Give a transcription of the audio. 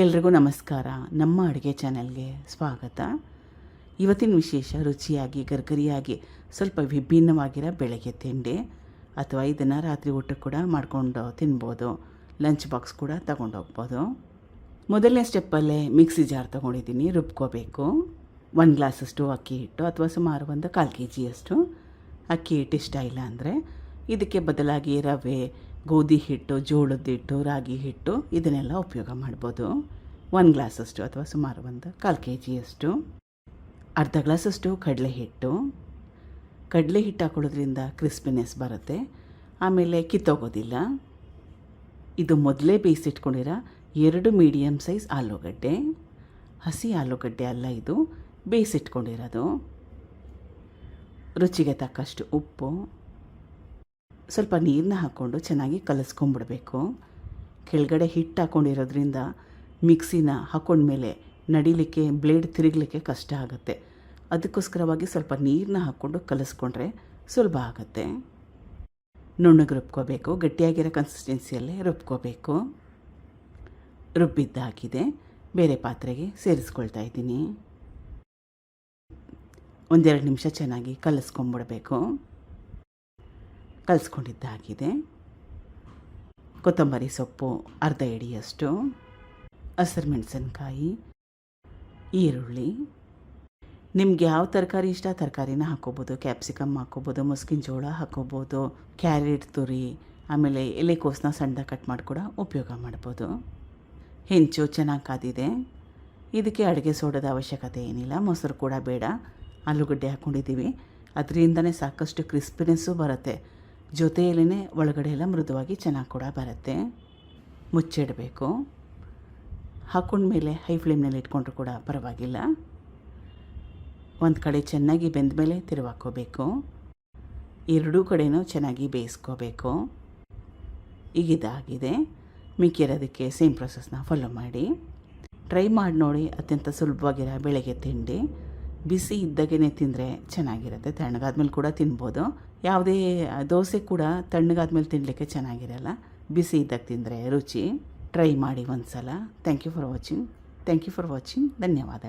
ಎಲ್ರಿಗೂ ನಮಸ್ಕಾರ. ನಮ್ಮ ಅಡುಗೆ ಚಾನೆಲ್ಗೆ ಸ್ವಾಗತ. ಇವತ್ತಿನ ವಿಶೇಷ ರುಚಿಯಾಗಿ ಗರ್ಗರಿಯಾಗಿ ಸ್ವಲ್ಪ ವಿಭಿನ್ನವಾಗಿರೋ ಬೆಳಗ್ಗೆ ತಿಂಡಿ, ಅಥವಾ ಇದನ್ನು ರಾತ್ರಿ ಊಟಕ್ಕೆ ಕೂಡ ಮಾಡ್ಕೊಂಡು ತಿನ್ಬೋದು. ಲಂಚ್ ಬಾಕ್ಸ್ ಕೂಡ ತಗೊಂಡೋಗ್ಬೋದು. ಮೊದಲನೇ ಸ್ಟೆಪ್ಪಲ್ಲೇ ಮಿಕ್ಸಿ ಜಾರ್ ತೊಗೊಂಡಿದ್ದೀನಿ, ರುಬ್ಕೋಬೇಕು. 1 ಗ್ಲಾಸಷ್ಟು ಅಕ್ಕಿ ಹಿಟ್ಟು ಅಥವಾ ಸುಮಾರು ಒಂದು 1/4 kg ಅಕ್ಕಿ ಹಿಟ್ಟು ಇಷ್ಟ ಇಲ್ಲ ಅಂದರೆ ಇದಕ್ಕೆ ಬದಲಾಗಿ ರವೆ, ಗೋಧಿ ಹಿಟ್ಟು, ಜೋಳದ ಹಿಟ್ಟು, ರಾಗಿ ಹಿಟ್ಟು ಇದನ್ನೆಲ್ಲ ಉಪಯೋಗ ಮಾಡ್ಬೋದು. 1 ಗ್ಲಾಸಷ್ಟು ಅಥವಾ ಸುಮಾರು ಒಂದು 1/4 kg ಅರ್ಧ ಗ್ಲಾಸಷ್ಟು ಕಡಲೆ ಹಿಟ್ಟು ಹಾಕೊಳ್ಳೋದ್ರಿಂದ ಕ್ರಿಸ್ಪಿನೆಸ್ ಬರುತ್ತೆ, ಆಮೇಲೆ ಕಿತ್ತೋಗೋದಿಲ್ಲ. ಇದು ಮೊದಲೇ ಬೇಯಿಸಿಟ್ಕೊಂಡಿರೋ 2 ಮೀಡಿಯಮ್ ಸೈಜ್ ಆಲೂಗಡ್ಡೆ, ಹಸಿ ಆಲೂಗಡ್ಡೆ ಅಲ್ಲ, ಇದು ಬೇಯಿಸಿಟ್ಕೊಂಡಿರೋದು. ರುಚಿಗೆ ತಕ್ಕಷ್ಟು ಉಪ್ಪು, ಸ್ವಲ್ಪ ನೀರನ್ನ ಹಾಕ್ಕೊಂಡು ಚೆನ್ನಾಗಿ ಕಲಿಸ್ಕೊಂಬಿಡ್ಬೇಕು. ಕೆಳಗಡೆ ಹಿಟ್ಟು ಹಾಕ್ಕೊಂಡಿರೋದ್ರಿಂದ ಮಿಕ್ಸಿನ ಹಾಕ್ಕೊಂಡ್ಮೇಲೆ ನಡಿಲಿಕ್ಕೆ, ಬ್ಲೇಡ್ ತಿರುಗಲಿಕ್ಕೆ ಕಷ್ಟ ಆಗುತ್ತೆ. ಅದಕ್ಕೋಸ್ಕರವಾಗಿ ಸ್ವಲ್ಪ ನೀರನ್ನ ಹಾಕ್ಕೊಂಡು ಕಲಿಸ್ಕೊಂಡ್ರೆ ಸುಲಭ ಆಗುತ್ತೆ. ನುಣ್ಣಗೆ ರುಬ್ಕೋಬೇಕು, ಗಟ್ಟಿಯಾಗಿರೋ ಕನ್ಸಿಸ್ಟೆನ್ಸಿಯಲ್ಲೇ ರುಬ್ಕೋಬೇಕು. ರುಬ್ಬಿದ್ದಾಗಿದೆ, ಬೇರೆ ಪಾತ್ರೆಗೆ ಸೇರಿಸ್ಕೊಳ್ತಾ ಇದ್ದೀನಿ. 1-2 ನಿಮಿಷ ಚೆನ್ನಾಗಿ ಕಲಿಸ್ಕೊಂಬಿಡ್ಬೇಕು. ಕಲಿಸ್ಕೊಂಡಿದ್ದಾಗಿದೆ. ಕೊತ್ತಂಬರಿ ಸೊಪ್ಪು ಅರ್ಧ ಹಿಡಿಯಷ್ಟು, ಹಸಿರು ಮೆಣಸಿನ್ಕಾಯಿ, ಈರುಳ್ಳಿ, ನಿಮ್ಗೆ ಯಾವ ತರಕಾರಿ ಇಷ್ಟ ತರಕಾರಿನ ಹಾಕ್ಕೋಬೋದು. ಕ್ಯಾಪ್ಸಿಕಮ್ ಹಾಕ್ಕೋಬೋದು, ಮುಸ್ಕಿನ ಜೋಳ ಹಾಕ್ಕೋಬೋದು, ಕ್ಯಾರೆಟ್ ತುರಿ, ಆಮೇಲೆ ಎಲೆಕೋಸನ್ನ ಸಣ್ಣದಾಗಿ ಕಟ್ ಮಾಡಿ ಕೂಡ ಉಪಯೋಗ ಮಾಡ್ಬೋದು. ಹೆಂಚು ಚೆನ್ನಾಗಿ ಕಾದಿದೆ. ಇದಕ್ಕೆ ಅಡುಗೆ ಸೋಡಾದ ಅವಶ್ಯಕತೆ ಏನಿಲ್ಲ, ಮೊಸರು ಕೂಡ ಬೇಡ. ಆಲೂಗಡ್ಡೆ ಹಾಕ್ಕೊಂಡಿದ್ದೀವಿ, ಅದರಿಂದನೇ ಸಾಕಷ್ಟು ಕ್ರಿಸ್ಪಿನೆಸ್ಸು ಬರುತ್ತೆ. ಜೊತೆಯಲ್ಲೇ ಒಳಗಡೆ ಎಲ್ಲ ಮೃದುವಾಗಿ ಚೆನ್ನಾಗಿ ಕೂಡ ಬರುತ್ತೆ. ಮುಚ್ಚಿಡಬೇಕು. ಹಾಕ್ಕೊಂಡ್ಮೇಲೆ ಹೈ ಫ್ಲೇಮ್ನಲ್ಲಿ ಇಟ್ಕೊಂಡ್ರೂ ಕೂಡ ಪರವಾಗಿಲ್ಲ. ಒಂದು ಕಡೆ ಚೆನ್ನಾಗಿ ಬೆಂದ ಮೇಲೆ ತಿರುವಾಕೋಬೇಕು. ಎರಡೂ ಕಡೆಯೂ ಚೆನ್ನಾಗಿ ಬೇಯಿಸ್ಕೋಬೇಕು. ಈಗ ಇದಾಗಿದೆ. ಮಿಕ್ಕಿರೋದಕ್ಕೆ ಸೇಮ್ ಪ್ರೊಸೆಸ್ನ ಫಾಲೋ ಮಾಡಿ. ಟ್ರೈ ಮಾಡಿ ನೋಡಿ, ಅತ್ಯಂತ ಸುಲಭವಾಗಿರೋ ಬೆಳಗ್ಗೆ ತಿಂಡಿ. ಬಿಸಿ ಇದ್ದಾಗೇ ತಿಂದರೆ ಚೆನ್ನಾಗಿರುತ್ತೆ, ತಣ್ಣಗಾದ್ಮೇಲೆ ಕೂಡ ತಿನ್ಬೋದು. ಯಾವುದೇ ದೋಸೆ ಕೂಡ ತಣ್ಣಗಾದ್ಮೇಲೆ ತಿನ್ನಲಿಕ್ಕೆ ಚೆನ್ನಾಗಿರಲ್ಲ, ಬಿಸಿ ಇದ್ದಾಗ ತಿಂದರೆ ರುಚಿ. ಟ್ರೈ ಮಾಡಿ ಒಂದು ಸಲ. Thank you for watching. ಧನ್ಯವಾದ.